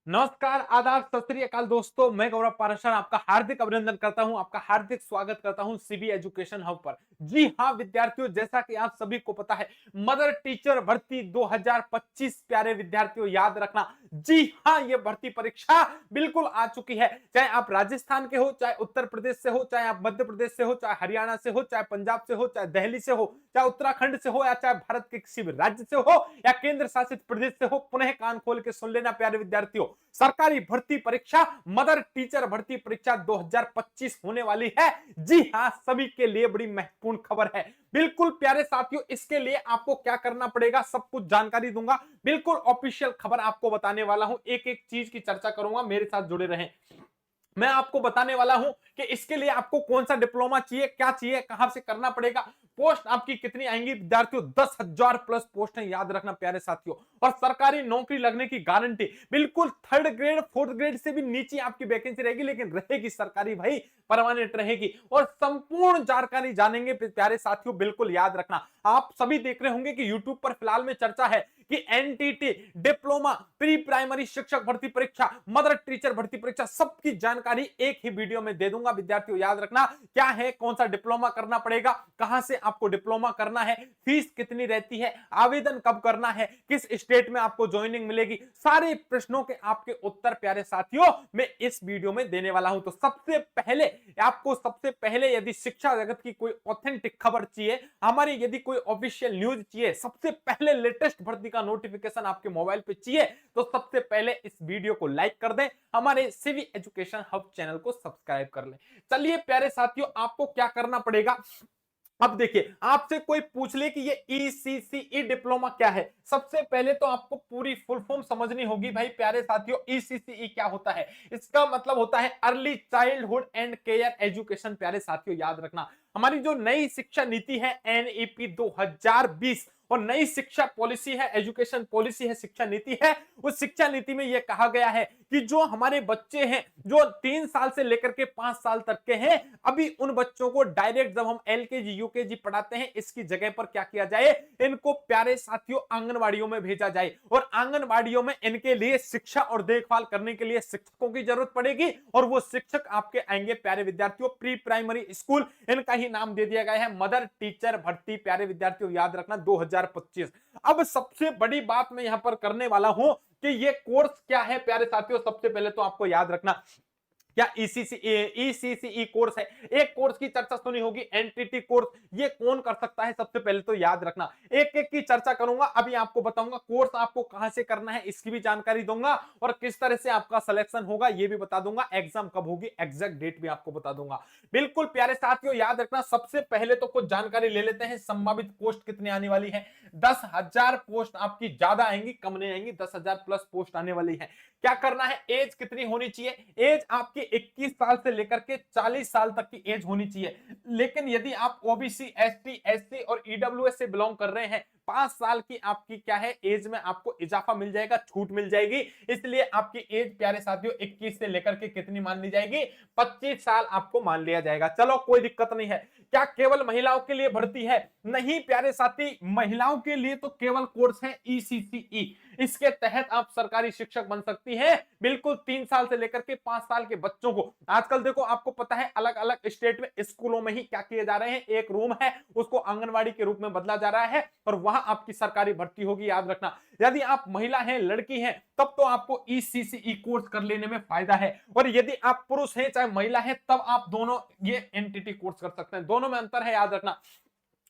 नमस्कार, आदाब, सत श्री अकाल दोस्तों। मैं गौरव पाराशर आपका हार्दिक अभिनंदन करता हूं, आपका हार्दिक स्वागत करता हूं सीबी एजुकेशन हब पर। जी हां विद्यार्थियों, जैसा कि आप सभी को पता है, मदर टीचर भर्ती 2025 प्यारे विद्यार्थियों याद रखना। जी हां, ये भर्ती परीक्षा बिल्कुल आ चुकी है। चाहे आप राजस्थान के हो, चाहे उत्तर प्रदेश से हो, चाहे आप मध्य प्रदेश से हो, चाहे हरियाणा से हो, चाहे पंजाब से हो, चाहे दिल्ली से हो, चाहे उत्तराखंड से हो, या चाहे भारत के किसी भी राज्य से हो या केंद्र शासित प्रदेश से हो, पुनः कान खोल के सुन लेना प्यारे विद्यार्थियों। सरकारी भर्ती परीक्षा मदर टीचर भर्ती परीक्षा 2025 होने वाली है। जी हां, सभी के लिए बड़ी महत्वपूर्ण खबर है। बिल्कुल प्यारे साथियों, इसके लिए आपको क्या करना पड़ेगा सब कुछ जानकारी दूंगा। बिल्कुल ऑफिशियल खबर आपको बताने वाला हूं, एक एक चीज की चर्चा करूंगा, मेरे साथ जुड़े रहें। मैं आपको बताने वाला हूं कि इसके लिए आपको कौन सा डिप्लोमा चाहिए, क्या चाहिए, कहां से करना पड़ेगा, पोस्ट आपकी कितनी आएंगी। विद्यार्थियों 10,000 प्लस पोस्ट है, याद रखना प्यारे साथियों। और सरकारी नौकरी लगने की गारंटी। बिल्कुल थर्ड ग्रेड फोर्थ ग्रेड से भी नीचे आपकी वैकेंसी रहेगी, लेकिन रहेगी सरकारी भाई, परमानेंट रहेगी। और संपूर्ण जानकारी जानेंगे प्यारे साथियों, बिल्कुल याद रखना। आप सभी देख रहे होंगे कि यूट्यूब पर फिलहाल में चर्चा है कि एनटीटी डिप्लोमा प्री प्राइमरी शिक्षक भर्ती परीक्षा, मदर टीचर भर्ती परीक्षा, सबकी जानकारी एक ही वीडियो में दे दूंगा। विद्यार्थियों याद रखना क्या है, कौन सा डिप्लोमा करना पड़ेगा, कहां से आपको डिप्लोमा करना है, फीस कितनी रहती है, आवेदन कब करना है, किस स्टेट में आपको ज्वाइनिंग मिलेगी, सारे प्रश्नों के आपके उत्तर प्यारे साथियों मैं इस वीडियो में देने वाला हूं। तो सबसे पहले यदि शिक्षा जगत की कोई ऑथेंटिक खबर चाहिए, हमारी यदि कोई ऑफिशियल न्यूज चाहिए, सबसे पहले लेटेस्ट भर्ती का नोटिफिकेशन आपके मोबाइल पे चाहिए, तो सबसे पहले इस वीडियो को लाइक कर दें, हमारे सीवी एजुकेशन हब चैनल को सब्सक्राइब कर लें। चलिए प्यारे साथियों, आपको क्या करना पड़ेगा। अब देखिए, आपसे कोई पूछ ले कि ये ईसीसीई डिप्लोमा क्या है, सबसे पहले तो आपको पूरी फुल फॉर्म समझनी होगी भाई प्यारे साथियों। ईसीसीई क्या होता है, इसका मतलब होता है early childhood and care education. प्यारे साथियों याद रखना, हमारी जो नई शिक्षा नीति है एनईपी 2020 और नई शिक्षा पॉलिसी है, एजुकेशन पॉलिसी है, शिक्षा नीति है, उस शिक्षा नीति में यह कहा गया है कि जो हमारे बच्चे हैं जो 3 साल से लेकर के 5 साल तक के हैं, अभी उन बच्चों को डायरेक्ट जब हम एलकेजी यूकेजी पढ़ाते हैं, इसकी जगह पर क्या किया जाए, इनको प्यारे साथियों आंगनवाड़ियों में भेजा जाए। और आंगनवाड़ियों में इनके लिए शिक्षा और देखभाल करने के लिए शिक्षकों की जरूरत पड़ेगी, और वो शिक्षक आपके आएंगे प्यारे विद्यार्थियों प्री प्राइमरी स्कूल, इनका ही नाम दे दिया गया है मदर टीचर भर्ती प्यारे विद्यार्थियों याद रखना 2025। अब सबसे बड़ी बात मैं यहां पर करने वाला हूं कि ये कोर्स क्या है प्यारे साथियों। सबसे पहले तो आपको याद रखना क्या ईसीसीई कोर्स है। एक कोर्स की चर्चा सुनी होगी एनटीटी कोर्स, ये कौन कर सकता है, सबसे पहले तो याद रखना। एक एक की चर्चा करूंगा, अभी आपको बताऊंगा कोर्स आपको कहां से करना है, इसकी भी जानकारी दूंगा, और किस तरह से आपका सिलेक्शन होगा ये भी बता दूंगा, एग्जाम कब होगी एग्जैक्ट डेट भी आपको बता दूंगा। बिल्कुल प्यारे साथियों याद रखना, सबसे पहले तो कुछ जानकारी ले लेते हैं, संभावित पोस्ट कितनी आने वाली है। 10,000 पोस्ट आपकी ज्यादा आएंगी, कम नहीं आएंगी, 10,000 प्लस पोस्ट आने वाली है। क्या करना है, एज कितनी होनी चाहिए, एज आपकी 21 साल से लेकर के 40 साल तक की एज होनी चाहिए। लेकिन यदि आप ओबीसी एसटी एससी और ईडब्ल्यूएस से बिलोंग कर रहे हैं, 5 साल की आपकी क्या है एज में आपको इजाफा मिल जाएगा, छूट मिल जाएगी। इसलिए आपकी एज प्यारे साथियों 21 से लेकर के कितनी मान ली जाएगी, 25 साल आपको मान लिया जाएगा। चलो कोई दिक्कत नहीं है। क्या केवल महिलाओं के लिए भर्ती है, नहीं प्यारे साथी, महिलाओं के लिए तो केवल कोर्स है ईसीसीई, इसके तहत आप सरकारी शिक्षक बन सकती हैं। बिल्कुल 3 साल से लेकर के 5 साल के बच्चों को, आजकल देखो आपको पता है अलग अलग स्टेट में स्कूलों में ही क्या किए जा रहे हैं, एक रूम है उसको आंगनवाड़ी के रूप में बदला जा रहा है, और वहां आपकी सरकारी भर्ती होगी। याद रखना, यदि आप महिला हैं, लड़की हैं, तब तो आपको ईसीसीई कोर्स कर लेने में फायदा है, और यदि आप पुरुष हैं चाहे महिला है, तब आप दोनों ये एनटीटी कोर्स कर सकते हैं। दोनों में अंतर है, याद रखना।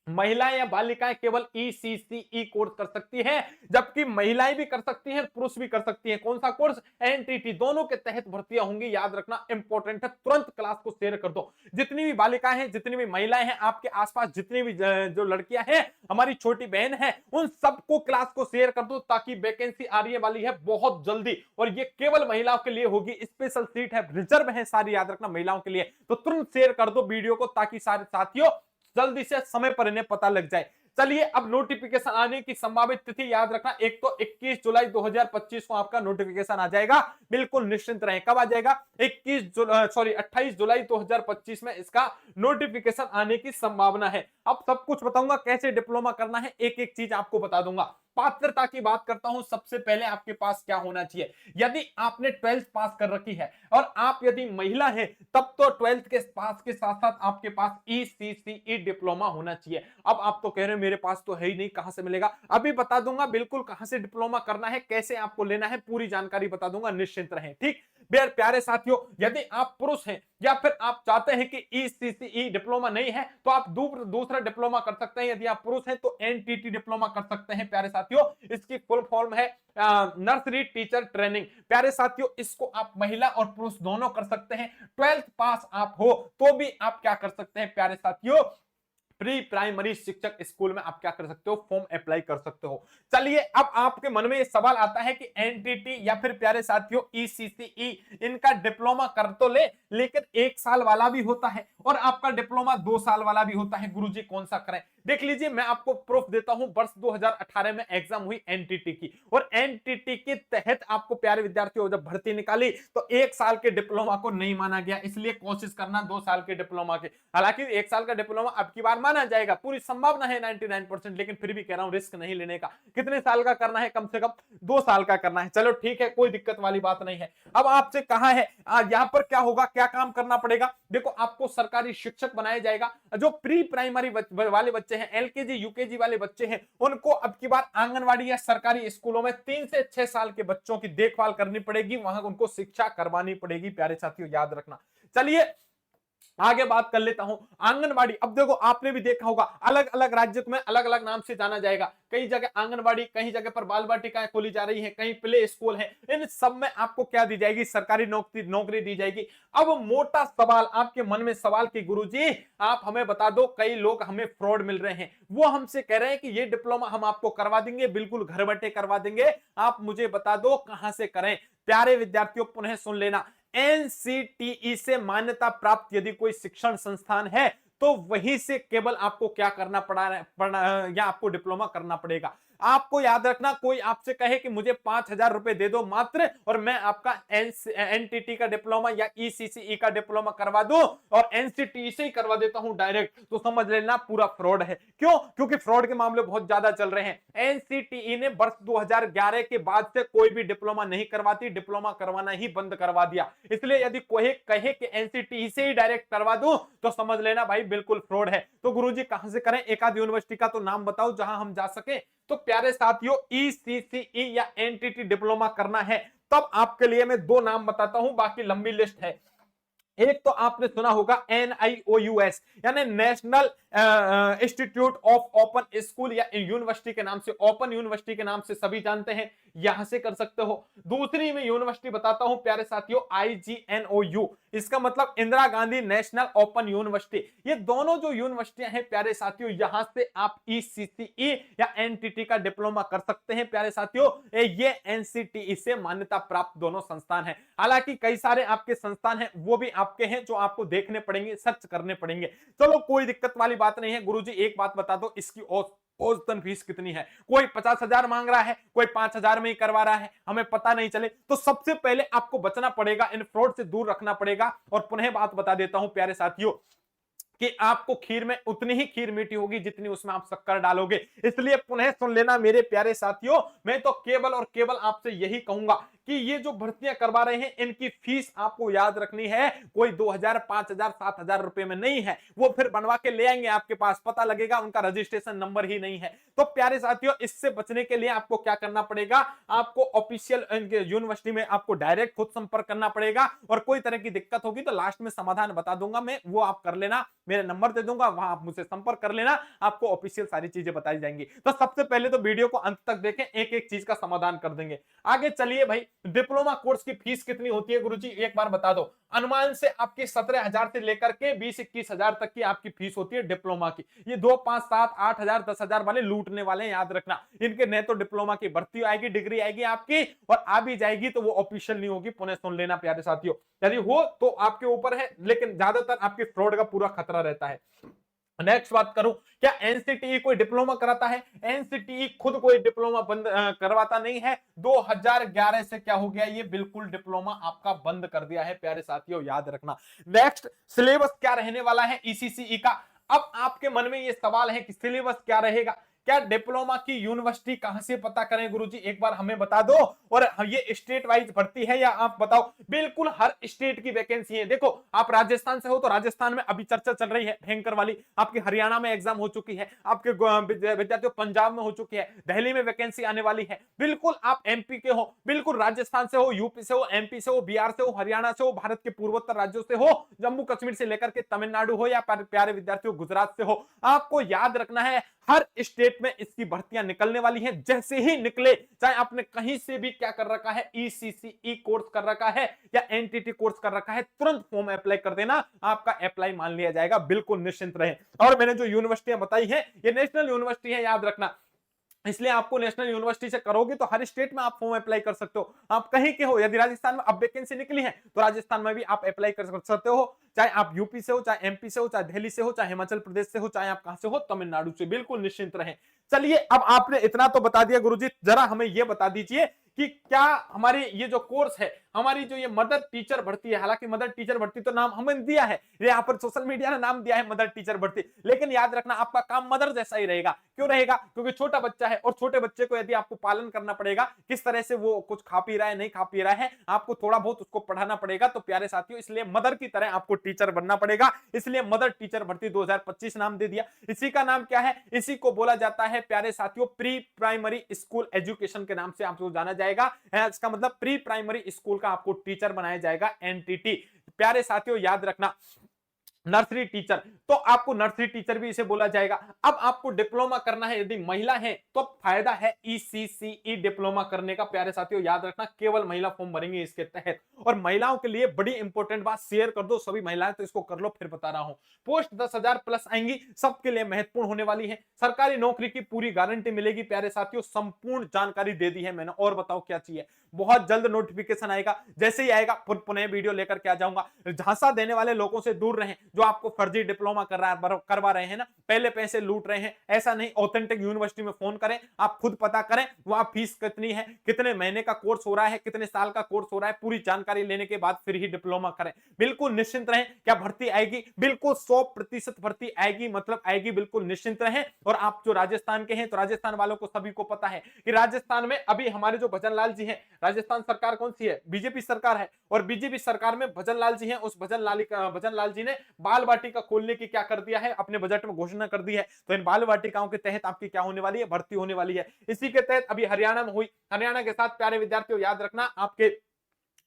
महिलाएं या बालिकाएं केवल ईसीसीई कोर्स कर सकती हैं, जबकि महिलाएं भी कर सकती हैं, पुरुष भी कर सकती हैं। कौन सा कोर्स, एनटीटी, दोनों के तहत भर्तियां होंगी। याद रखना, इंपॉर्टेंट है, तुरंत क्लास को शेयर कर दो। जितनी भी बालिकाएं हैं, जितनी भी महिलाएं हैं, आपके आसपास जितनी भी जो लड़कियां हैं, हमारी छोटी बहन है, उन सबको क्लास को शेयर कर दो, ताकि वैकेंसी आने वाली है बहुत जल्दी, और ये केवल महिलाओं के लिए होगी, स्पेशल सीट है, रिजर्व है सारी, याद रखना महिलाओं के लिए। तो तुरंत शेयर कर दो वीडियो को, ताकि सारे साथियों जल्दी से समय पर इन्हें पता लग जाए। चलिए अब नोटिफिकेशन आने की संभावित तिथि याद रखना, एक तो 21 जुलाई 2025 को आपका नोटिफिकेशन आ जाएगा। बिल्कुल निश्चिंत रहें, कब आ जाएगा, 28 जुलाई 2025 में इसका नोटिफिकेशन आने की संभावना है। अब सब कुछ बताऊंगा कैसे डिप्लोमा करना है, एक एक चीज आपको बता दूंगा। पात्रता की बात करता हूं, सबसे पहले आपके पास क्या होना चाहिए? यदि आपने 12th पास कर रखी है और आप यदि महिला हैं, तब तो 12th के पास के साथ साथ आपके पास ECCE डिप्लोमा होना चाहिए। अब आप तो कह रहे हैं मेरे पास तो है ही नहीं, कहां से मिलेगा? अभी बता दूंगा बिल्कुल कहां से डिप्लोमा करना है, कैसे आपको लेना है, पूरी जानकारी बता दूंगा, निश्चिंत रहें। ठीक, प्यारे साथियों, यदि आप पुरुष हैं या फिर आप चाहते हैं कि ECCE डिप्लोमा नहीं है, तो आप दूसरा डिप्लोमा कर सकते हैं। यदि आप पुरुष हैं तो NTT डिप्लोमा कर सकते हैं प्यारे साथियों। इसकी फुल फॉर्म है नर्सरी टीचर ट्रेनिंग। प्यारे साथियों, इसको आप महिला और पुरुष दोनों कर सकते हैं। 12th पास आप हो तो भी आप क्या कर सकते हैं प्यारे साथियों, प्री प्राइमरी शिक्षक स्कूल में आप क्या कर सकते हो, फॉर्म अप्लाई कर सकते हो। चलिए, अब आपके मन में ये सवाल आता है कि एनटीटी या फिर प्यारे साथियों ECCE इनका डिप्लोमा कर तो ले, लेकिन 1 साल वाला भी होता है और आपका डिप्लोमा 2 साल वाला भी होता है, गुरुजी कौन सा करें? देख लीजिए, मैं आपको प्रूफ देता हूं। वर्ष 2018 में एग्जाम हुई एनटीटी की, और एनटीटी के तहत आपको प्यारे विद्यार्थियों जब भर्ती निकाली तो 1 साल के डिप्लोमा को नहीं माना गया, इसलिए कोशिश करना 2 साल के डिप्लोमा की। हालांकि 1 साल का डिप्लोमा अब की बार माना जाएगा, पूरी संभावना है 99%, लेकिन फिर भी कह रहा हूं रिस्क नहीं लेने का। कितने साल का करना है? कम से कम 2 साल का करना है। चलो ठीक है, कोई दिक्कत वाली बात नहीं है। अब आपसे कहा है यहां पर क्या होगा, क्या काम करना पड़ेगा? देखो, आपको सरकारी शिक्षक बनाया जाएगा। जो प्री प्राइमरी वाले बच्चे हैं, LKG UKG वाले बच्चे हैं, उनको अब की बार आंगनवाड़ी या सरकारी स्कूलों में 3 से 6 साल के बच्चों की देखभाल करनी पड़ेगी, वहां उनको शिक्षा करवानी पड़ेगी। प्यारे साथियों, याद रखना। चलिए आगे बात कर लेता हूं। आंगनबाड़ी, अब देखो आपने भी देखा होगा, अलग अलग राज्य में अलग अलग नाम से जाना जाएगा। कई जगह आंगनबाड़ी, कहीं जगह पर बाल वाटिकाएं खोली जा रही है, कहीं प्ले स्कूल है। इन सब में आपको क्या दी जाएगी? सरकारी नौकरी दी जाएगी। अब मोटा सवाल आपके मन में सवाल कि गुरुजी आप हमें बता दो, कई लोग हमें फ्रॉड मिल रहे हैं, वो हमसे कह रहे हैं कि ये डिप्लोमा हम आपको करवा देंगे, बिल्कुल घर बैठे करवा देंगे, आप मुझे बता दो कहां से करें? प्यारे विद्यार्थियों, पुनः सुन लेना। NCTE से मान्यता प्राप्त यदि कोई शिक्षण संस्थान है तो वहीं से केवल आपको क्या करना पड़ा या आपको डिप्लोमा करना पड़ेगा। आपको याद रखना, कोई आपसे कहे कि मुझे 5,000 रुपए दे दो मात्र और मैं आपका NTT का डिप्लोमा या ECCE का डिप्लोमा करवा दूं और NCTE से ही करवा देता हूं डायरेक्ट, तो समझ लेना पूरा फ्रॉड है। क्यों? क्योंकि फ्रॉड के मामले बहुत ज्यादा चल रहे हैं। NCTE ने वर्ष 2011 के बाद से कोई भी डिप्लोमा नहीं करवाती, डिप्लोमा करवाना ही बंद करवा दिया। इसलिए यदि कोई कहे कि NCTE से ही डायरेक्ट करवा दूं तो समझ लेना भाई बिल्कुल फ्रॉड है। तो गुरुजी कहां से करें? एक आध यूनिवर्सिटी का तो नाम बताओ जहां हम जा सके। तो प्यारे साथियों, ECCE या NTT डिप्लोमा करना है तब आपके लिए मैं 2 नाम बताता हूं, बाकी लंबी लिस्ट है। एक तो आपने सुना होगा NIOUS, यानी national institute of open school या यूनिवर्सिटी के नाम से, ओपन यूनिवर्सिटी के नाम से सभी जानते हैं, यहां से कर सकते हो। दूसरी में यूनिवर्सिटी बताता हूं प्यारे साथियों, IGNOU, इसका मतलब Indira Gandhi national open university. ये दोनों जो यूनिवर्सिटियां हैं प्यारे साथियों, यहां से आप ECCE या NTT का डिप्लोमा कर सकते हैं। प्यारे साथियों, ये NCTE से मान्यता प्राप्त दोनों संस्थान हैं। हालांकि कई सारे आपके संस्थान हैं वो भी आपके हैं जो आपको देखने पड़ेंगे, सर्च करने पड़ेंगे। चलो कोई दिक्कत वाली बात नहीं है। गुरुजी एक बात बता दो, इसकी औसतन फीस कितनी है? कोई 50,000 मांग रहा है, कोई 5,000 में ही करवा रहा है, हमें पता नहीं चले। तो सबसे पहले आपको बचना पड़ेगा, इन फ्रॉड से दूर रखना पड़ेगा। और पुनः बात बता देता हूं प्यारे साथियों कि आपको खीर में उतनी ही खीर मीठी होगी जितनी उसमें आप शक्कर डालोगे। इसलिए पुनः सुन लेना मेरे प्यारे साथियों, मैं तो केवल और केवल आपसे यही कहूंगा कि ये जो भर्तियां करवा रहे हैं इनकी फीस आपको याद रखनी है, कोई 2,000, 5,000, 7,000 रुपए में नहीं है। वो फिर बनवा के ले आएंगे आपके पास, पता लगेगा उनका रजिस्ट्रेशन नंबर ही नहीं है। तो प्यारे साथियों, इससे बचने के लिए आपको क्या करना पड़ेगा? आपको ऑफिशियल यूनिवर्सिटी में आपको डायरेक्ट खुद संपर्क करना पड़ेगा, और कोई तरह की दिक्कत होगी तो लास्ट में समाधान बता दूंगा मैं, वो आप कर लेना, मेरे नंबर दे दूंगा, वहां आप मुझसे संपर्क कर लेना, आपको ऑफिशियल सारी चीजें बताई जाएंगी। तो सबसे पहले तो वीडियो को अंत तक देखें, एक एक चीज का समाधान कर देंगे। आगे चलिए भाई, डिप्लोमा कोर्स की फीस कितनी होती है गुरुजी एक बार बता दो। अनुमान से आपकी 17,000 से लेकर के 20-21,000 तक की आपकी फीस होती है डिप्लोमा की। ये 2, 5, 7, 8,000, 10,000 वाले लूटने वाले हैं, याद रखना। इनके न तो डिप्लोमा की भर्ती आएगी, डिग्री आएगी आपकी, और आ भी जाएगी तो वो ऑफिशियल नहीं होगी। पुनः सुन लेना प्यारे साथियों, यदि हो तो आपके ऊपर है, लेकिन ज्यादातर आपके फ्रॉड का पूरा खतरा रहता है। नेक्स्ट बात करूं, क्या NCTE कोई डिप्लोमा कराता है? NCTE खुद कोई डिप्लोमा बंद करवाता नहीं है। 2011 से क्या हो गया, ये बिल्कुल डिप्लोमा आपका बंद कर दिया है प्यारे साथियों, याद रखना। नेक्स्ट, सिलेबस क्या रहने वाला है ECCE का? अब आपके मन में ये सवाल है कि सिलेबस क्या रहेगा। क्या डिप्लोमा की यूनिवर्सिटी कहां से पता करें गुरुजी, एक बार हमें बता दो। और ये स्टेट वाइज भर्ती है या आप बताओ? बिल्कुल हर स्टेट की वैकेंसी है। देखो आप राजस्थान से हो तो राजस्थान में अभी चर्चा चल रही है भयंकर वाली, आपके हरियाणा में एग्जाम हो चुकी है, आपके विद्यार्थियों पंजाब में हो चुकी है, दिल्ली में वैकेंसी आने वाली है। बिल्कुल आप एमपी के हो, बिल्कुल राजस्थान से हो, यूपी से हो, एमपी से हो, बिहार से हो, हरियाणा से हो, भारत के पूर्वोत्तर राज्यों से हो, जम्मू कश्मीर से लेकर के तमिलनाडु हो, या प्यारे विद्यार्थियों गुजरात से हो, आपको याद रखना है हर स्टेट में इसकी भर्तियां निकलने वाली हैं। जैसे ही निकले, चाहे आपने कहीं से भी क्या कर रखा है, ईसीसीई कोर्स कर रखा है या एनटीटी कोर्स कर रखा है, तुरंत फॉर्म अप्लाई कर देना, आपका अप्लाई मान लिया जाएगा। बिल्कुल निश्चिंत रहे। और मैंने जो यूनिवर्सिटियां बताई हैं ये नेशनल यूनिवर्सिटी है, याद रखना। इसलिए आपको नेशनल यूनिवर्सिटी से करोगे तो हर स्टेट में आप फॉर्म अप्लाई कर सकते हो, आप कहीं के हो। यदि राजस्थान में अब वैकेंसी निकली है तो राजस्थान में भी आप अप्लाई कर सकते हो, चाहे आप यूपी से हो, चाहे एमपी से हो, चाहे दिल्ली से हो, चाहे हिमाचल प्रदेश से हो, चाहे आप कहां से हो, तमिलनाडु से। बिल्कुल निश्चिंत रहें। चलिए अब आपने इतना तो बता दिया गुरुजी, जरा हमें यह बता दीजिए कि क्या हमारी ये जो कोर्स है, हमारी जो ये मदर टीचर भर्ती है, हालांकि मदर टीचर भर्ती तो नाम हमने दिया है, यहाँ पर सोशल मीडिया ने नाम दिया है मदर टीचर भर्ती, लेकिन याद रखना आपका काम मदर जैसा ही रहेगा। क्यों रहेगा? क्योंकि छोटा बच्चा है और छोटे बच्चे को यदि आपको पालन करना पड़ेगा, किस तरह से वो कुछ खा पी रहा है, नहीं खा पी रहा है, आपको थोड़ा बहुत उसको पढ़ाना पड़ेगा। तो प्यारे साथियों, इसलिए मदर की तरह आपको टीचर बनना पड़ेगा, इसलिए मदर टीचर भर्ती 2025 नाम दे दिया। इसी का नाम क्या है? इसी को बोला जाता है प्यारे साथियों प्री प्राइमरी स्कूल एजुकेशन के नाम से आपको जाना जाएगा। इसका मतलब प्री प्राइमरी स्कूल का आपको टीचर बनाया जाएगा, एनटीटी। प्यारे साथियों याद रखना, नर्सरी टीचर तो आपको नर्सरी टीचर भी इसे बोला जाएगा। अब आपको डिप्लोमा करना है, यदि महिला है तो फायदा है ईसीसीई डिप्लोमा करने का। प्यारे साथियों याद रखना, केवल महिला फॉर्म भरेंगे इसके तहत। और महिलाओं के लिए बड़ी इंपॉर्टेंट बात, शेयर कर दो सभी महिलाएं, तो इसको कर लो, फिर बता रहा हूं। पोस्ट 10,000 प्लस आएंगी, सबके लिए महत्वपूर्ण होने वाली है। सरकारी नौकरी की पूरी गारंटी मिलेगी। प्यारे साथियों संपूर्ण जानकारी दे दी है मैंने, और बताओ क्या चाहिए? बहुत जल्द नोटिफिकेशन आएगा, जैसे ही आएगा पुनः वीडियो लेकर के आ जाऊंगा। झांसा देने वाले लोगों से दूर रहें, जो आपको फर्जी डिप्लोमा करवा रहे हैं ना, पहले पैसे लूट रहे हैं, ऐसा नहीं। ऑथेंटिक यूनिवर्सिटी में फोन करें, आप खुद पता करें वहां फीस कितनी है, कितने महीने का कोर्स हो रहा है, कितने साल का कोर्स हो रहा है, पूरी जानकारी लेने के बाद फिर ही डिप्लोमा करें। बिल्कुल निश्चिंत रहें। क्या भर्ती आएगी? बिल्कुल 100% भर्ती आएगी, मतलब आएगी, बिल्कुल निश्चिंत रहें। और आप जो राजस्थान के हैं तो राजस्थान वालों को सभी को पता है कि राजस्थान में अभी हमारे जो भजन लाल जी हैं, राजस्थान सरकार कौन सी है? बीजेपी सरकार है। और बीजेपी सरकार में भजन लाल जी हैं, उस भजन लाल जी ने बाल वाटिका खोलने की क्या कर दिया है, अपने बजट में घोषणा कर दी है। तो इन बाल वाटिकाओं के तहत आपकी क्या होने वाली है? भर्ती होने वाली है। इसी के तहत अभी हरियाणा में हुई, हरियाणा के साथ प्यारे विद्यार्थियों याद रखना आपके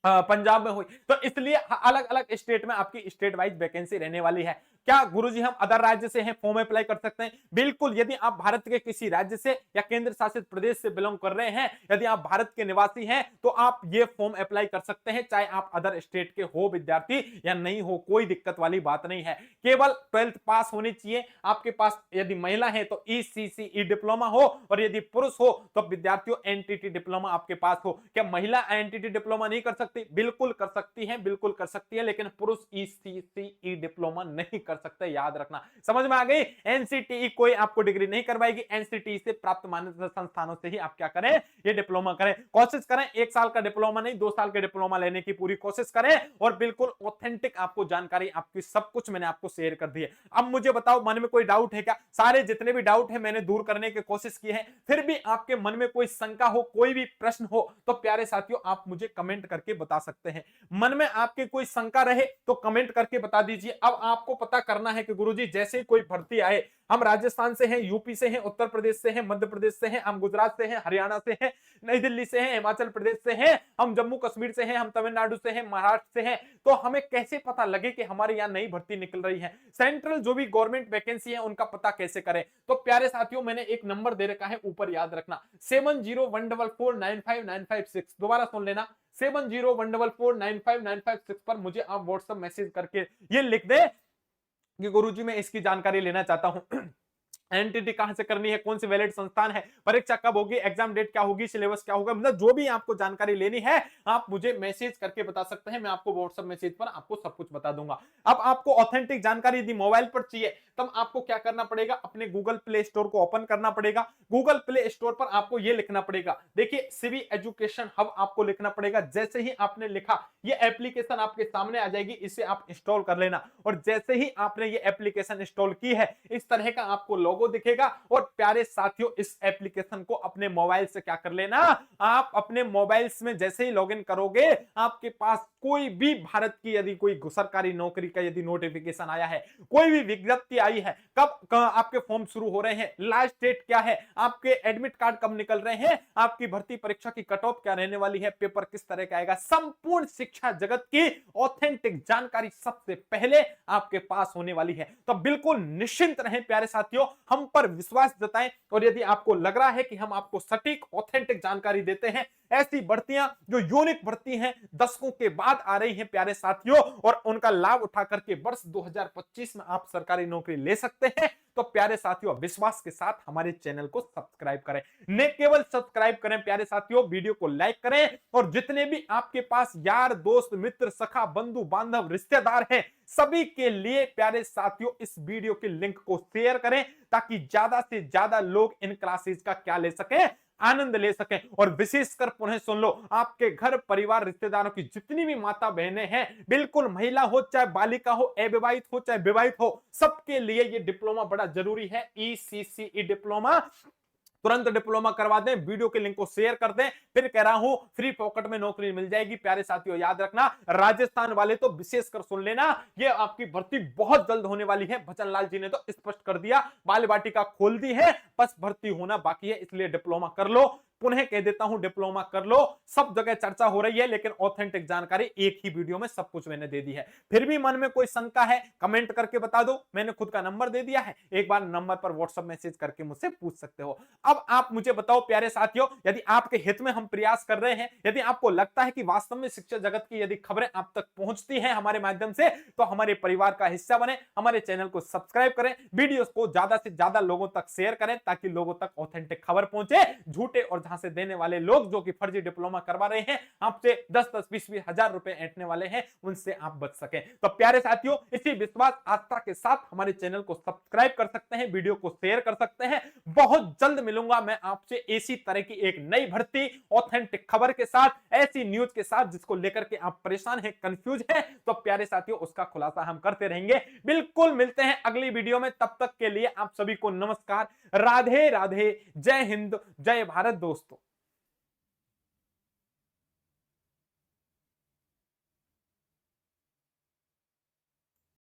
पंजाब में हुई। तो इसलिए अलग अलग स्टेट में आपकी स्टेट वाइज वैकेंसी रहने वाली है। क्या गुरुजी हम अदर राज्य से हैं, फॉर्म अप्लाई कर सकते हैं? बिल्कुल। यदि आप भारत के किसी राज्य से या केंद्र शासित प्रदेश से बिलोंग कर रहे हैं, यदि आप भारत के निवासी हैं, तो आप ये फॉर्म अप्लाई कर सकते हैं, चाहे आप अदर स्टेट के हो विद्यार्थी या नहीं हो, कोई दिक्कत वाली बात नहीं है। केवल 12th पास होनी चाहिए आपके पास। यदि महिला है तो ईसीसीई डिप्लोमा हो, और यदि पुरुष हो तो विद्यार्थियों एनटीटी डिप्लोमा आपके पास हो। क्या महिला एनटीटी डिप्लोमा नहीं कर सकती? बिल्कुल कर सकती है, बिल्कुल कर सकती है, लेकिन पुरुष ईसीसीई डिप्लोमा नहीं कर सकते, याद रखना। समझ में आ गई? एनसीटीई कोई आपको डिग्री नहीं करवाएगी, एनसीटीई से प्राप्त मान्यता संस्थानों से ही आप क्या करें? ये डिप्लोमा करें। कोशिश करें 1 साल का डिप्लोमा नहीं, 2 साल का डिप्लोमा लेने की पूरी कोशिश करें। और बिल्कुल ऑथेंटिक आपको जानकारी, आपकी सब कुछ मैंने आपको शेयर कर दी है। अब मुझे बताओ, मन में कोई डाउट है क्या? सारे जितने भी डाउट है मैंने दूर करने की कोशिश की है। फिर भी आपके मन में कोई शंका हो, कोई भी प्रश्न हो, तो प्यारे साथियों आप मुझे कमेंट करके बता सकते हैं। मन में आपके कोई शंका रहे तो कमेंट करके बता दीजिए। अब आपको पता करना है कि गुरुजी जैसे कोई भर्ती आए, हम राजस्थान से हैं, यूपी से हैं, उत्तर प्रदेश से हैं, मध्य प्रदेश से हैं, हम गुजरात से हैं, हरियाणा से हैं, नई दिल्ली से हैं, हिमाचल प्रदेश से हैं, हम जम्मू कश्मीर से हैं, हम तमिलनाडु से हैं, महाराष्ट्र से हैं, तो हमें कैसे पता लगे कि हमारे यहाँ नई भर्ती निकल रही है? सेंट्रल जो भी गवर्नमेंट वैकेंसी है उनका पता कैसे करें? तो प्यारे साथियों मैंने एक नंबर दे रखा है ऊपर, याद रखना, 7014449596। दोबारा सुन लेना, 7014449596 पर मुझे आप व्हाट्सएप मैसेज करके ये लिख दे कि गुरुजी मैं इसकी जानकारी लेना चाहता हूं। एनटीटी कहां से करनी है, कौन सी वैलिड संस्थान है, परीक्षा कब होगी, एग्जाम डेट क्या होगी, सिलेबस क्या होगा, मतलब जो भी आपको जानकारी लेनी है आप मुझे मैसेज करके बता सकते हैं। मैं आपको व्हाट्सएप मैसेज पर आपको सब कुछ बता दूंगा। अब आपको ऑथेंटिक जानकारी यदि मोबाइल पर चाहिए, तब आपको क्या करना पड़ेगा? अपने गूगल प्ले स्टोर को ओपन करना पड़ेगा। गूगल प्ले स्टोर पर आपको यह लिखना पड़ेगा, देखिए सीबी एजुकेशन हब आपको लिखना पड़ेगा। जैसे ही आपने लिखा, ये एप्लीकेशन आपके सामने आ जाएगी, इसे आप इंस्टॉल कर लेना। और जैसे ही आपने ये एप्लीकेशन इंस्टॉल की है, इस तरह का आपको लोगो दिखेगा। और प्यारे साथियों, इस एप्लीकेशन को अपने मोबाइल से क्या कर लेना, आप अपने मोबाइल्स में जैसे ही लॉगिन करोगे, आपके पास कोई भी भारत की यदि कोई सरकारी नौकरी का यदि नोटिफिकेशन आया है, कोई भी विज्ञप्ति आई है, कब आपके फॉर्म शुरू हो रहे हैं, लास्ट डेट क्या है, आपके एडमिट कार्ड कब निकल रहे हैं, आपकी भर्ती परीक्षा की कट ऑफ क्या रहने वाली है, पेपर किस तरह का आएगा, संपूर्ण शिक्षा जगत की ऑथेंटिक जानकारी सबसे पहले आपके पास होने वाली है। तो बिल्कुल निश्चिंत रहें प्यारे साथियों, हम पर विश्वास जताएं। और यदि आपको लग रहा है कि हम आपको सटीक ऑथेंटिक जानकारी देते हैं, ऐसी भर्तियां जो यूनिक भर्ती हैं, दशकों के बाद आ रही हैं प्यारे साथियों, और उनका लाभ उठा करके वर्ष 2025 में आप सरकारी नौकरी ले सकते हैं, तो प्यारे साथियों विश्वास के साथ हमारे चैनल को सब्सक्राइब करें। न केवल सब्सक्राइब करें प्यारे साथियों, वीडियो को लाइक करें, और जितने भी आपके पास यार दोस्त मित्र सखा बंधु बांधव रिश्तेदार हैं, सभी के लिए प्यारे साथियों इस वीडियो के लिंक को शेयर करें, ताकि ज्यादा से ज्यादा लोग इन क्लासेस का क्या ले सकें, आनंद ले सकें। और विशेषकर पुनः सुन लो, आपके घर परिवार रिश्तेदारों की जितनी भी माता बहनें हैं, बिल्कुल महिला हो चाहे बालिका हो, अविवाहित हो चाहे विवाहित हो, सबके लिए ये डिप्लोमा बड़ा जरूरी है। ECCE डिप्लोमा, तुरंत डिप्लोमा करवा दें, वीडियो के लिंक को शेयर कर दें। फिर कह रहा हूं, फ्री पॉकेट में नौकरी मिल जाएगी। प्यारे साथियों याद रखना, राजस्थान वाले तो विशेषकर सुन लेना, ये आपकी भर्ती बहुत जल्द होने वाली है। भजन लाल जी ने तो स्पष्ट कर दिया, बाल वाटिका खोल दी है, बस भर्ती होना बाकी है, इसलिए डिप्लोमा कर लो। पुनः कह देता हूं, डिप्लोमा कर लो। सब जगह चर्चा हो रही है, लेकिन ऑथेंटिक जानकारी एक ही वीडियो में सब कुछ मैंने दे दी है। फिर भी मन में कोई शंका है, कमेंट करके बता दो, मैंने खुद का नंबर दे दिया है, एक बार नंबर पर व्हाट्सएप मैसेज करके मुझसे पूछ सकते हो। अब आप मुझे बताओ प्यारे साथियों, यदि आपके हित में हम प्रयास कर रहे हैं, यदि आपको लगता है कि वास्तव में शिक्षा जगत की यदि खबरें आप तक पहुंचती हैं हमारे माध्यम से, तो हमारे परिवार का हिस्सा बने, हमारे चैनल को सब्सक्राइब करें, वीडियोस को ज्यादा से ज्यादा लोगों तक शेयर करें, ताकि लोगों तक ऑथेंटिक खबर पहुंचे। झूठे और झांसे देने वाले लोग जो कि फर्जी डिप्लोमा करवा रहे हैं, आपसे 10-10, 20-20 हजार रुपए ऐंठने वाले हैं, उनसे आप बच सकें। तो प्यारे साथियों, इसी विश्वास आस्था के साथ हमारे चैनल को सब्सक्राइब कर सकते हैं, वीडियो को शेयर कर सकते हैं। बहुत जल्द मिलूंगा मैं आपसे इसी तरह की एक नई भर्ती, ऑथेंटिक खबर के साथ, ऐसी न्यूज के साथ जिसको लेकर के आप परेशान हैं, कंफ्यूज हैं, तो प्यारे साथियों उसका खुलासा हम करते रहेंगे। बिल्कुल मिलते हैं अगली वीडियो में, तब तक के लिए आप सभी को नमस्कार, राधे राधे, जय हिंद, जय भारत दोस्तों।